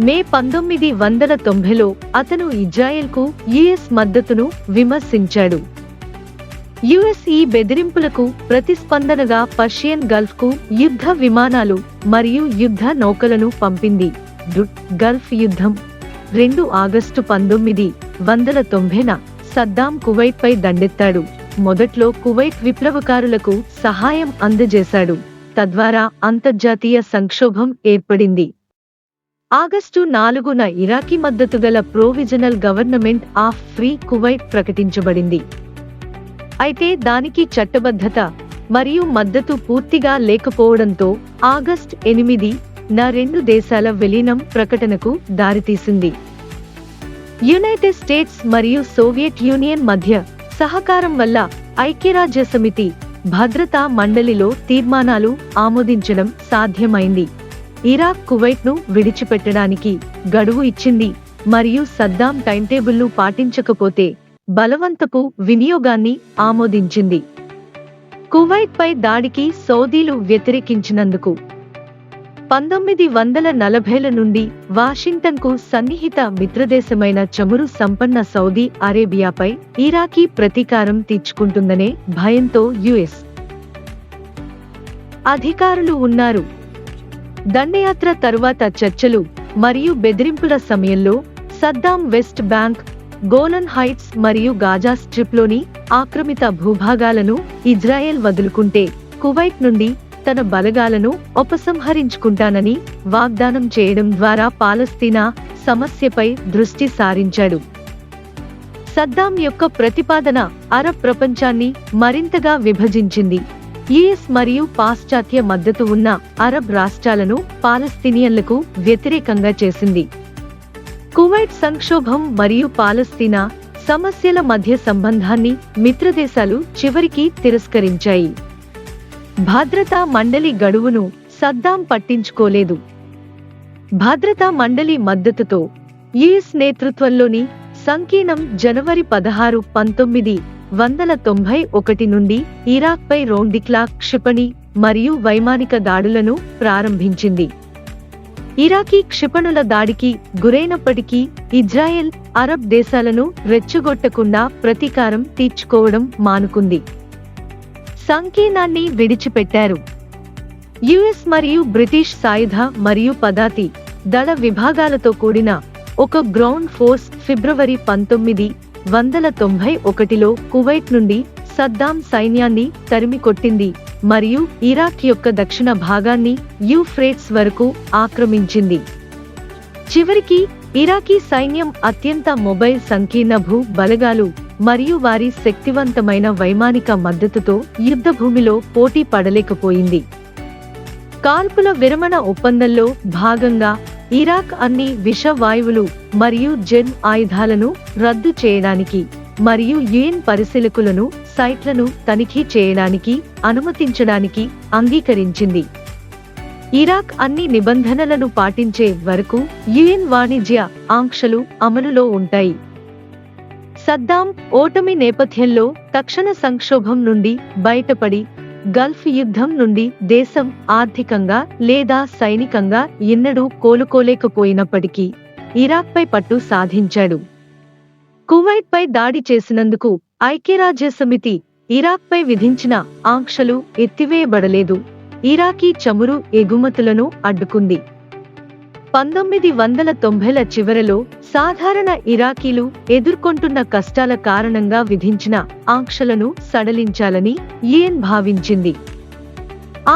మే 1990లో అతను ఇజ్రాయెల్కు యుఎస్ మద్దతును విమర్శించాడు. యుఎస్ ఈ బెదిరింపులకు ప్రతిస్పందనగా పర్షియన్ గల్ఫ్కు యుద్ధ విమానాలు మరియు యుద్ధ నౌకలను పంపింది. గల్ఫ్ యుద్ధం 2 ఆగస్టు 1990న సద్దాం కువైట్పై దండెత్తాడు. మొదట్లో కువైట్ విప్లవకారులకు సహాయం అందజేశాడు, తద్వారా అంతర్జాతీయ సంక్షోభం ఏర్పడింది. ఆగస్టు 4న ఇరాకీ మద్దతుగల provisional government of free Kuwait ప్రకటించబడింది. అయితే దానికి చట్టబద్ధత మరియు మద్దతు పూర్తిగా లేకపోవడంతో ఆగస్ట్ 8న 2 దేశాల విలీనం ప్రకటనకు దారితీసింది. యునైటెడ్ స్టేట్స్ మరియు సోవియట్ యూనియన్ మధ్య సహకారం వల్ల ఐక్యరాజ్యసమితి భద్రతా మండలిలో తీర్మానాలు ఆమోదించడం సాధ్యమైంది. ఇరాక్ కువైట్ను విడిచిపెట్టడానికి గడువు ఇచ్చింది మరియు సద్దాం టైంటేబుల్ను పాటించకపోతే బలవంతపు వినియోగాన్ని ఆమోదించింది. కువైట్పై దాడికి సౌదీలు వ్యతిరేకించినందుకు 1940ల నుండి వాషింగ్టన్కు సన్నిహిత మిత్రదేశమైన చమురు సంపన్న సౌదీ అరేబియాపై ఇరాకీ ప్రతీకారం తీర్చుకుంటుందనే భయంతో యుఎస్ అధికారులు ఉన్నారు. దండయాత్ర తరువాత చర్చలు మరియు బెదిరింపుల సమయంలో Saddam west bank, Golan heights మరియు గాజా స్ట్రిప్లోని ఆక్రమిత భూభాగాలను ఇజ్రాయెల్ వదులుకుంటే కువైట్ నుండి తన బలగాలను ఉపసంహరించుకుంటానని వాగ్దానం చేయడం ద్వారా పాలస్తీనా సమస్యపై దృష్టి సారించాడు. సద్దాం యొక్క ప్రతిపాదన అరబ్ ప్రపంచాన్ని మరింతగా విభజించింది. యుఎస్ మరియు పాశ్చాత్య మద్దతు ఉన్న అరబ్ రాష్ట్రాలను పాలస్తీనియన్లకు వ్యతిరేకంగా చేసింది. కువైట్ సంక్షోభం మరియు పాలస్తీనా సమస్యల మధ్య సంబంధాన్ని మిత్రదేశాలు చివరికి తిరస్కరించాయి. భద్రతా మండలి గడువును సద్దాం పట్టించుకోలేదు. భద్రతా మండలి మద్దతుతో యుఎస్ నేతృత్వంలోని సంకీర్ణం జనవరి 16, 1991 నుండి ఇరాక్పై రౌండిక్లా క్షిపణి మరియు వైమానిక దాడులను ప్రారంభించింది. ఇరాకీ క్షిపణుల దాడికి గురైనప్పటికీ ఇజ్రాయెల్ అరబ్ దేశాలను రెచ్చగొట్టకుండా ప్రతీకారం తీర్చుకోవడం మానుకుంది. సంకీర్ణాన్ని విడిచిపెట్టారు. యుఎస్ మరియు బ్రిటిష్ సాయుధ మరియు పదాతి దళ విభాగాలతో కూడిన ఒక గ్రౌండ్ ఫోర్స్ ఫిబ్రవరి 1991లో కువైట్ నుండి సద్దాం సైన్యాన్ని తరిమికొట్టింది మరియు ఇరాక్ యొక్క దక్షిణ భాగాన్ని యూఫ్రేట్స్ వరకు ఆక్రమించింది. చివరికి ఇరాకీ సైన్యం అత్యంత మొబైల్ సంకీర్ణ భూ బలగాలు మరియు వారి శక్తివంతమైన వైమానిక మద్దతుతో యుద్ధభూమిలో పోటీ పడలేకపోయింది. కాల్పుల విరమణ ఒప్పందంలో భాగంగా ఇరాక్ అన్ని విష వాయువులు మరియు జెన్ ఆయుధాలను రద్దు చేయడానికి మరియు యుఎన్ పరిశీలకులను సైట్లను తనిఖీ చేయడానికి అనుమతించడానికి అంగీకరించింది. ఇరాక్ అన్ని నిబంధనలను పాటించే వరకు యుఎన్ వాణిజ్య ఆంక్షలు అమలులో ఉంటాయి. సద్దాం ఓటమి నేపథ్యంలో తక్షణ సంక్షోభం నుండి బయటపడి గల్ఫ్ యుద్ధం నుండి దేశం ఆర్థికంగా లేదా సైనికంగా ఎన్నడూ కోలుకోలేకపోయినప్పటికీ ఇరాక్పై పట్టు సాధించాడు. కువైట్పై దాడి చేసినందుకు ఐక్యరాజ్యసమితి ఇరాక్పై విధించిన ఆంక్షలు ఎత్తివేయబడలేదు. ఇరాకీ చమురు ఎగుమతులను అడ్డుకుంది. 1990ల చివరలో సాధారణ ఇరాకీలు ఎదుర్కొంటున్న కష్టాల కారణంగా విధించిన ఆంక్షలను సడలించాలని యుఎన్ భావించింది.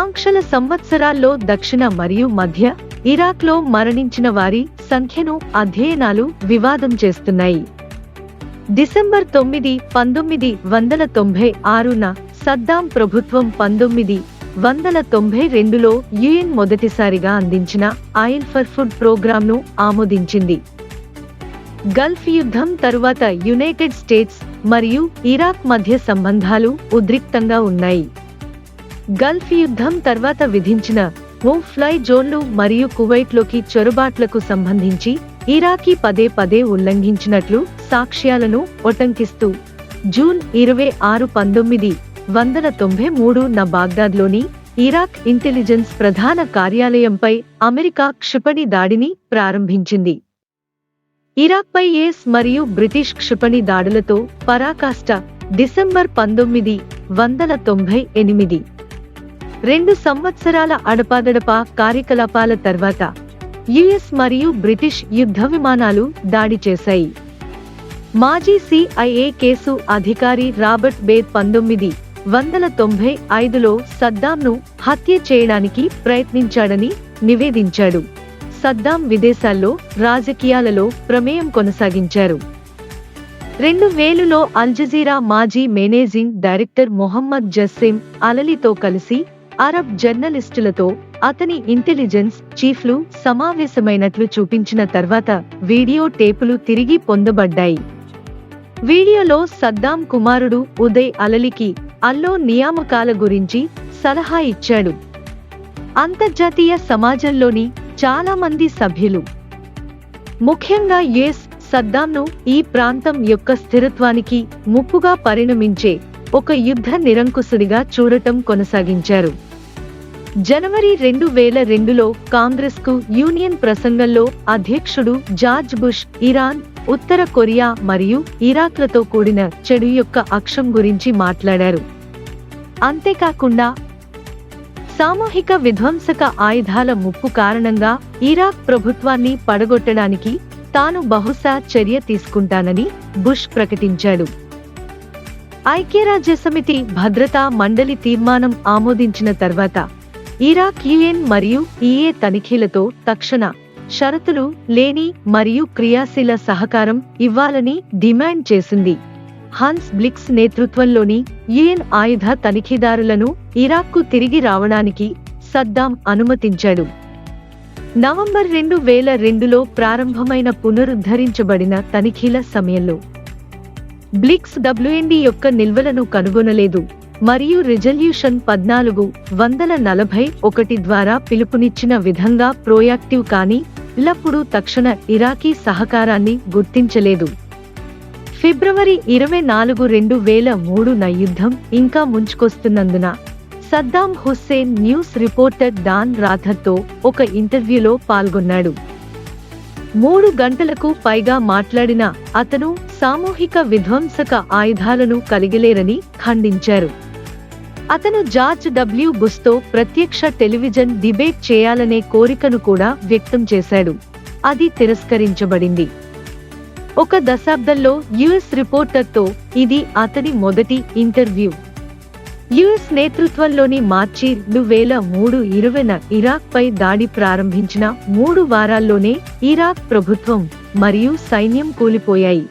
ఆంక్షల సంవత్సరాల్లో దక్షిణ మరియు మధ్య ఇరాక్లో మరణించిన వారి సంఖ్యను అధ్యయనాలు వివాదం చేస్తున్నాయి. డిసెంబర్ 9, 1996న సద్దాం ప్రభుత్వం 1992లో యుఎన్ మొదటిసారిగా అందించిన ఆయిల్ ఫర్ ఫుడ్ ప్రోగ్రాంను ఆమోదించింది. గల్ఫ్ యుద్ధం తరువాత యునైటెడ్ స్టేట్స్ మరియు ఇరాక్ మధ్య సంబంధాలు ఉద్రిక్తంగా ఉన్నాయి. గల్ఫ్ యుద్ధం తర్వాత విధించిన నో ఫ్లై జోన్లు మరియు కువైట్లోకి చొరబాట్లకు సంబంధించి ఇరాకీ పదే ఉల్లంఘించినట్లు సాక్ష్యాలను ఉటంకిస్తూ జూన్ 26, 1993న బాగ్దాద్లోని ఇరాక్ ఇంటెలిజెన్స్ ప్రధాన కార్యాలయంపై అమెరికా క్షిపణి దాడిని ప్రారంభించింది. ఇరాక్పై యుఎస్ మరియు బ్రిటిష్ క్షిపణి దాడులతో పరాకాష్ట. డిసెంబర్ 1998 2 సంవత్సరాల అడపాదడపా కార్యకలాపాల తర్వాత యుఎస్ మరియు బ్రిటిష్ యుద్ధ విమానాలు దాడి చేశాయి. మాజీ CIA కేసు అధికారి రాబర్ట్ బేర్ 1995లో సద్దాంను హత్య చేయడానికి ప్రయత్నించాడని నివేదించాడు. సద్దాం విదేశాల్లో రాజకీయాలలో ప్రమేయం కొనసాగించారు. 2000లో అల్జజీరా మాజీ మేనేజింగ్ డైరెక్టర్ మొహమ్మద్ జస్సేం అలలీతో కలిసి అరబ్ జర్నలిస్టులతో అతని ఇంటెలిజెన్స్ చీఫ్లు సమావేశమైనట్లు చూపించిన తర్వాత వీడియో టేపులు తిరిగి పొందబడ్డాయి. వీడియోలో సద్దాం కుమారుడు ఉదయ్ అలలికి అల్లో నియామకాల గురించి సలహా ఇచ్చాడు. అంతర్జాతీయ సమాజంలోని చాలా మంది సభ్యులు, ముఖ్యంగా యుఎస్, సద్దాంను ఈ ప్రాంతం యొక్క స్థిరత్వానికి ముప్పుగా పరిణమించే ఒక యుద్ధ నిరంకుశుడిగా చూడటం కొనసాగించారు. జనవరి 2002లో కాంగ్రెస్కు యూనియన్ ప్రసంగంలో అధ్యక్షుడు జార్జ్ బుష్ ఇరాన్, ఉత్తర కొరియా మరియు ఇరాక్లతో కూడిన చెడు యొక్క అక్షం గురించి మాట్లాడారు. అంతేకాకుండా సామూహిక విధ్వంసక ఆయుధాల ముప్పు కారణంగా ఇరాక్ ప్రభుత్వాన్ని పడగొట్టడానికి తాను బహుశా చర్య తీసుకుంటానని బుష్ ప్రకటించాడు. ఐక్యరాజ్యసమితి భద్రతా మండలి తీర్మానం ఆమోదించిన తర్వాత ఇరాక్ యుఎన్ మరియు ఈఏ తనిఖీలతో తక్షణ షరతులు లేని మరియు క్రియాశీల సహకారం ఇవ్వాలని డిమాండ్ చేసింది. హన్స్ బ్లిక్స్ నేతృత్వంలోని యుఎన్ ఆయుధ తనిఖీదారులను ఇరాక్కు తిరిగి రావడానికి సద్దాం అనుమతించాడు. నవంబర్ 2002లో ప్రారంభమైన పునరుద్ధరించబడిన తనిఖీల సమయంలో బ్లిక్స్ WND యొక్క నిల్వలను కనుగొనలేదు మరియు రిజల్యూషన్ 1441 ద్వారా పిలుపునిచ్చిన విధంగా ప్రోయాక్టివ్ కానీ ఎల్లప్పుడూ తక్షణ ఇరాకీ సహకారాన్ని గుర్తించలేదు. ఫిబ్రవరి 24, 2003న యుద్ధం ఇంకా ముంచుకొస్తున్నందున Saddam Hussein news reporter Dan రాథర్తో ఒక ఇంటర్వ్యూలో పాల్గొన్నాడు. 3 గంటలకు పైగా మాట్లాడిన అతను సామూహిక విధ్వంసక ఆయుధాలను కలిగిలేరని ఖండించారు. అతను జార్జ్ W. బుష్తో ప్రత్యక్ష టెలివిజన్ డిబేట్ చేయాలనే కోరికను కూడా వ్యక్తం చేశాడు. అది తిరస్కరించబడింది. 1 దశాబ్దంలో యుఎస్ రిపోర్టర్తో ఇది అతని మొదటి ఇంటర్వ్యూ. యుఎస్ నేతృత్వంలోని మార్చి 2020న ఇరాక్పై దాడి ప్రారంభించిన 3 వారాల్లోనే ఇరాక్ ప్రభుత్వం మరియు సైన్యం కూలిపోయాయి.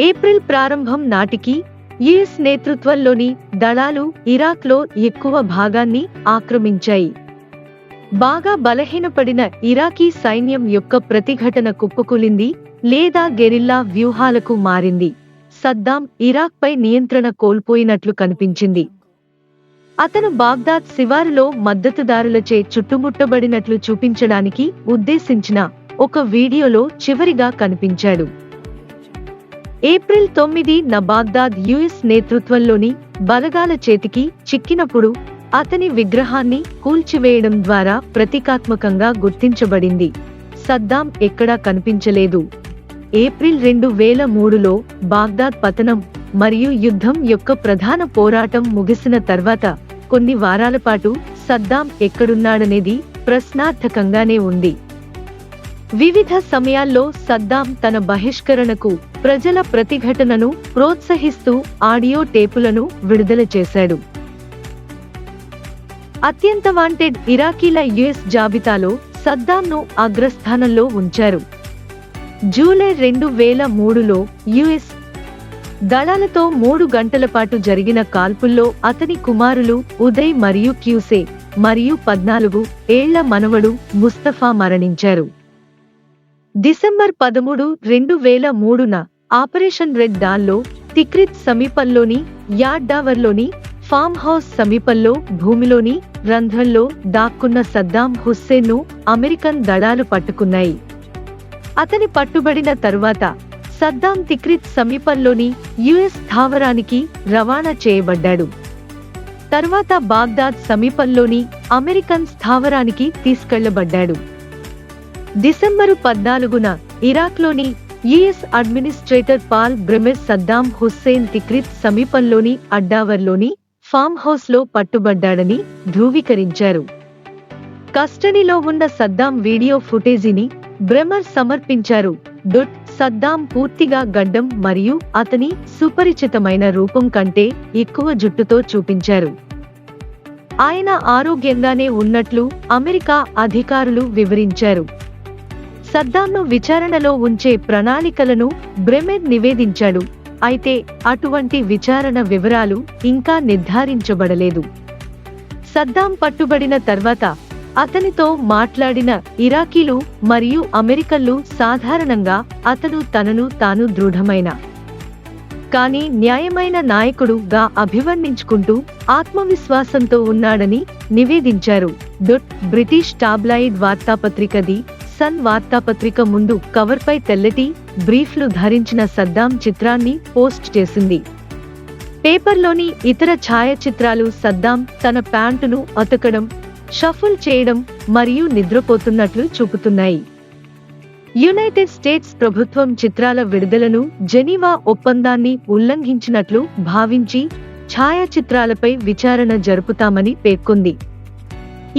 ఏప్రిల్ ప్రారంభం నాటికి యుఎస్ నేతృత్వంలోని దళాలు ఇరాక్లో ఎక్కువ భాగాన్ని ఆక్రమించాయి. బాగా బలహీనపడిన ఇరాకీ సైన్యం యొక్క ప్రతిఘటన కుప్పకూలింది లేదా గెరిల్లా వ్యూహాలకు మారింది. సద్దాం ఇరాక్పై నియంత్రణ కోల్పోయినట్లు కనిపించింది. అతను బాగ్దాద్ శివారులో మద్దతుదారులచే చుట్టుముట్టబడినట్లు చూపించడానికి ఉద్దేశించిన ఒక వీడియోలో చివరిగా కనిపించాడు. ఏప్రిల్ 9న బాగ్దాద్ యుఎస్ నేతృత్వంలోని బలగాల చేతికి చిక్కినప్పుడు అతని విగ్రహాన్ని కూల్చివేయడం ద్వారా ప్రతీకాత్మకంగా గుర్తించబడింది. సద్దాం ఎక్కడా కనిపించలేదు. ఏప్రిల్ 2003లో బాగ్దాద్ పతనం మరియు యుద్ధం యొక్క ప్రధాన పోరాటం ముగిసిన తర్వాత కొన్ని వారాల పాటు సద్దాం ఎక్కడున్నాడనేది ప్రశ్నార్థకంగానే ఉంది. వివిధ సమయాల్లో సద్దాం తన బహిష్కరణకు ప్రజల ప్రతిఘటనను ప్రోత్సహిస్తూ ఆడియో టేపులను విడుదల చేశాడు. అత్యంత వాంటెడ్ ఇరాకీల యుఎస్ జాబితాలో సద్దాంను అగ్రస్థానంలో ఉంచారు. జూలై 2003లో యుఎస్ దళాలతో 3 గంటల పాటు జరిగిన కాల్పుల్లో అతని కుమారులు ఉదయ్ మరియు క్యూసే మరియు 14 ఏళ్ల మనవడు ముస్తఫా మరణించారు. డిసెంబర్ 13, 2003న ఆపరేషన్ రెడ్ డాన్లో తిక్రిత్ సమీపంలోని యాడ్డావర్లోని ఫామ్ హౌస్ సమీపంలో భూమిలోని రంధ్రంలో దాక్కున్న సద్దాం హుస్సేన్ను అమెరికన్ దళాలు పట్టుకున్నాయి. అతని పట్టుబడిన తరువాత సద్దాం తిక్రిత్ సమీపంలోని యుఎస్ స్థావరానికి రవాణా చేయబడ్డాడు. తరువాత బాగ్దాద్ సమీపంలోని అమెరికన్ స్థావరానికి తీసుకెళ్లబడ్డాడు. డిసెంబరు 14న ఇరాక్లోని US administrator Paul Bremer Saddam Hussein Tikrit సమీపంలోని అడ్డావర్లోని ఫామ్ హౌస్లో పట్టుబడ్డాడని ధృవీకరించారు. కస్టడీలో ఉన్న సద్దాం వీడియో ఫుటేజీని బ్రెమర్ సమర్పించారు. సద్దాం పూర్తిగా గడ్డం మరియు అతని సుపరిచితమైన రూపం కంటే ఎక్కువ జుట్టుతో చూపించారు. ఆయన ఆరోగ్యంగానే ఉన్నట్లు అమెరికా అధికారులు వివరించారు. సద్దాంను విచారణలో ఉంచే ప్రణాళికలను బ్రెమెర్ నివేదించాడు. అయితే అటువంటి విచారణ వివరాలు ఇంకా నిర్ధారించబడలేదు. సద్దాం పట్టుబడిన తర్వాత అతనితో మాట్లాడిన ఇరాకీలు మరియు అమెరికన్లు సాధారణంగా అతను తనను తాను దృఢమైన కానీ న్యాయమైన నాయకుడుగా అభివర్ణించుకుంటూ ఆత్మవిశ్వాసంతో ఉన్నాడని నివేదించారు. బ్రిటిష్ టాబ్లాయిడ్ వార్తాపత్రిక ది సన్ వార్తాపత్రిక ముందు కవర్పై తెల్లటి బ్రీఫ్లు ధరించిన సద్దాం చిత్రాన్ని పోస్ట్ చేసింది. పేపర్లోని ఇతర ఛాయాచిత్రాలు సద్దాం తన ప్యాంటును అతకడం, షఫుల్ చేయడం మరియు నిద్రపోతున్నట్లు చూపుతున్నాయి. యునైటెడ్ స్టేట్స్ ప్రభుత్వం చిత్రాల విడుదలను జెనీవా ఒప్పందాన్ని ఉల్లంఘించినట్లు భావించి ఛాయాచిత్రాలపై విచారణ జరుపుతామని పేర్కొంది.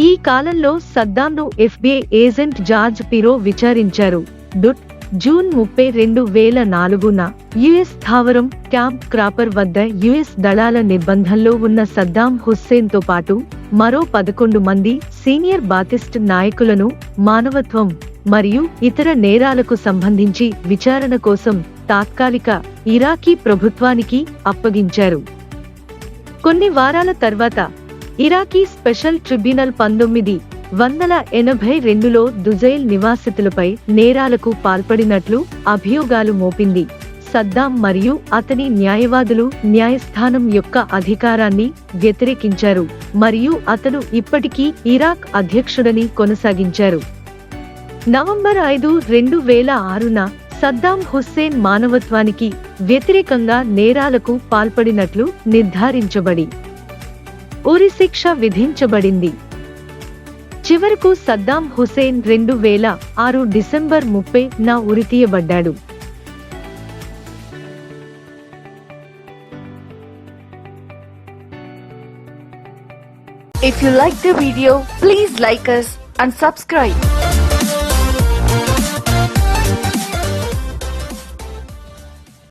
ఈ కాలంలో సద్దాంను ఎఫ్బిఐ ఏజెంట్ జార్జ్ పిరో విచారించారు. జూన్ 30, 2004న యుఎస్ స్థావరం క్యాంప్ క్రాపర్ వద్ద యుఎస్ దళాల నిర్బంధంలో ఉన్న సద్దాం హుస్సేన్తో పాటు మరో 11 మంది సీనియర్ బాతిస్ట్ నాయకులను మానవత్వం మరియు ఇతర నేరాలకు సంబంధించి విచారణ కోసం తాత్కాలిక ఇరాకీ ప్రభుత్వానికి అప్పగించారు. కొన్ని వారాల తర్వాత ఇరాకీ స్పెషల్ ట్రిబ్యునల్ 1982లో దుజైల్ నివాసితులపై నేరాలకు పాల్పడినట్లు అభియోగాలు మోపింది. సద్దాం మరియు అతని న్యాయవాదులు న్యాయస్థానం యొక్క అధికారాన్ని వ్యతిరేకించారు మరియు అతను ఇప్పటికీ ఇరాక్ అధ్యక్షుడని కొనసాగించారు. నవంబర్ 5, 2006న సద్దాం హుస్సేన్ మానవత్వానికి వ్యతిరేకంగా నేరాలకు పాల్పడినట్లు నిర్ధారించబడి ఉరిశిక్ష విధించబడింది. చివరకు సద్దాం హుస్సేన్ 2006 డిసెంబర్ 30న ఉరితీయబడ్డాడు. If you like the video, please like us and subscribe.